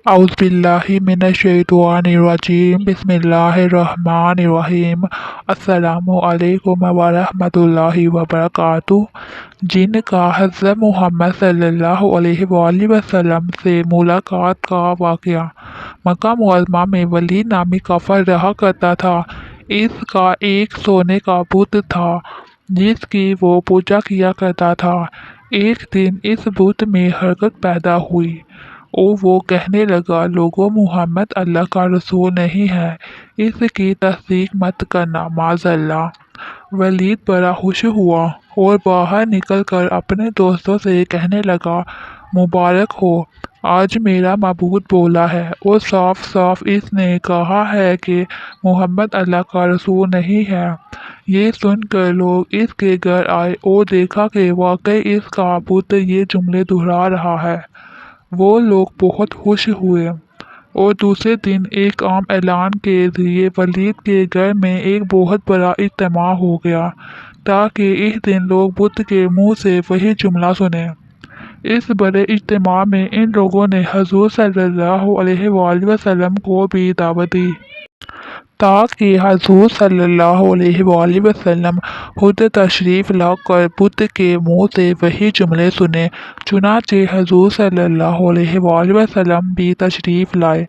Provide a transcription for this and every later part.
औज़ुबिल्लाहि मिनश्शैतानिर्रजीम बिस्मिल्लाहिर्रहमानिर्रहीम। अस्सलामु अलैकुम वरहमतुल्लाहि वबरकातुह। जिनका हज़रत मोहम्मद सल्लल्लाहु अलैहि वसल्लम से मुलाकात का वाक़या। मक्का मुअज़्ज़मा में वलीद नामी काफ़िर रहा करता था। इसका एक सोने का बुत था जिसकी वो पूजा किया करता था। एक दिन इस बुत में हरकत पैदा हुई और वो कहने लगा, लोगों, मुहम्मद अल्लाह का रसूल नहीं है, इसकी तस्दीक मत करना, माज़अल्लाह। वलीद बड़ा खुश हुआ और बाहर निकलकर अपने दोस्तों से कहने लगा, मुबारक हो, आज मेरा मबूद बोला है और साफ साफ इसने कहा है कि मुहम्मद अल्लाह का रसूल नहीं है। ये सुनकर लोग इसके घर आए और देखा कि वाकई इसका बुत ये जुमले दोहरा रहा है। वो लोग बहुत खुश हुए और दूसरे दिन एक आम ऐलान के जरिए वलीद के घर में एक बहुत बड़ा इज्तिमा हो गया ताकि इस दिन लोग बुत के मुंह से वही जुमला सुने। इस बड़े इज्तिमा में इन लोगों ने हजूर सल्लल्लाहु अलैहि वसल्लम को भी दावत दी ताकि हजूर सल्लल्लाहु अलैहि वसल्लम खुद तशरीफ़ लाकर बुत के मुँह से वही जुमले सुने। चुनांचे हजूर सल्लल्लाहु अलैहि वसल्लम भी तशरीफ़ लाए।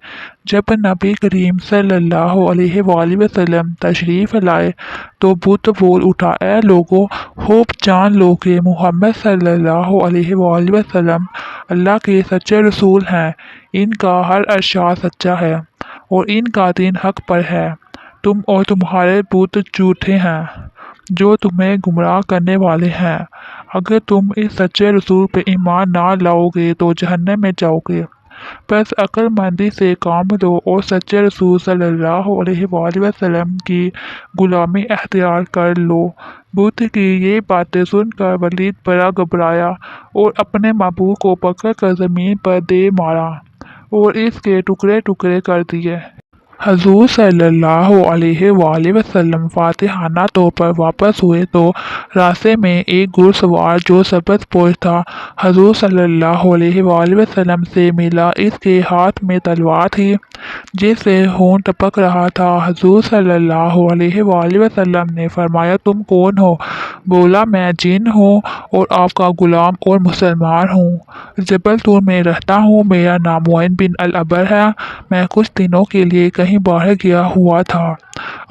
जब नबी करीम सल्लल्लाहु अलैहि वसल्लम तशरीफ़ लाए तो बुत बोल उठा, ए लोगों, खूब जान लो कि मुहम्मद सल्लल्लाहु अलैहि वसल्लम अल्लाह के सच्चे रसूल हैं। इनका हर अरशाद सच्चा है और इनका दीन हक पर है। तुम और तुम्हारे बुत झूठे हैं जो तुम्हें गुमराह करने वाले हैं। अगर तुम इस सच्चे रसूल पे ईमान ना लाओगे तो जहन्नम में जाओगे। बस अक्लमंदी से काम लो और सच्चे रसूल सल्लल्लाहु अलैहि वसल्लम की गुलामी अख्तियार कर लो। बुत की ये बातें सुनकर वलीद बड़ा घबराया और अपने महबूब को पकड़ कर ज़मीन पर दे मारा और इसके टुकड़े टुकड़े कर दिए। हजूर सल्लल्लाहु अलैहि वसल्लम फातिहाना तौर पर वापस हुए तो रास्ते में एक घुड़सवार जो सबज़पोश था हजूर सल्लल्लाहु अलैहि वसल्लम से मिला। इसके हाथ में तलवार थी जिससे खून टपक रहा था। हजूर सल्लल्लाहु अलैहि वसल्लम ने फरमाया, तुम कौन हो? बोला, मैं जिन हूँ और आपका गुलाम और मुसलमान हूँ। जबलपुर में रहता हूँ। मेरा नाम मोइन बिन अल अबर है। मैं कुछ दिनों के लिए कहीं बाहर गया हुआ था।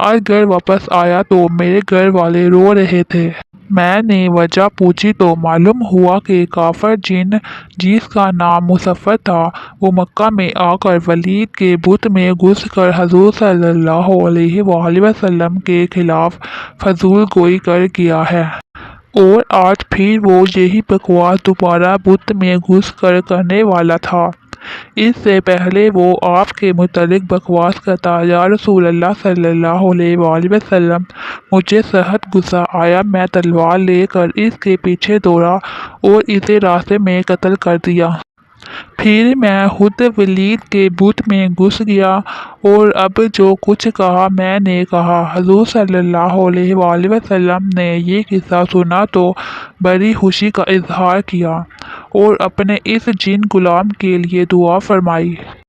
आज घर वापस आया तो मेरे घर वाले रो रहे थे। मैंने वजह पूछी तो मालूम हुआ कि काफिर जिन जिसका नाम मुसफ़र था वो मक्का में आकर वलीद के बुत में घुसकर हजूर सल्लल्लाहु अलैहि वसल्लम के खिलाफ फजूल गोई कर गया है और आज फिर वो यही बकवास दोबारा बुत में घुसकर करने वाला था। इससे पहले वो आपके मुतालिक बकवास करता, या रसूल अल्लाह सल्लल्लाहु अलैहि वसल्लम, मुझे सेहत गुस्सा आया, मैं तलवार लेकर इसके पीछे दौड़ा और इसे रास्ते में कत्ल कर दिया। फिर मैं खुद वलीद के बुत में घुस गया और अब जो कुछ कहा मैंने कहा। हजूर सल्लल्लाहु अलैहि वसल्लम ने ये किस्सा सुना तो बड़ी खुशी का इजहार किया और अपने इस जिन गुलाम के लिए दुआ फरमाई।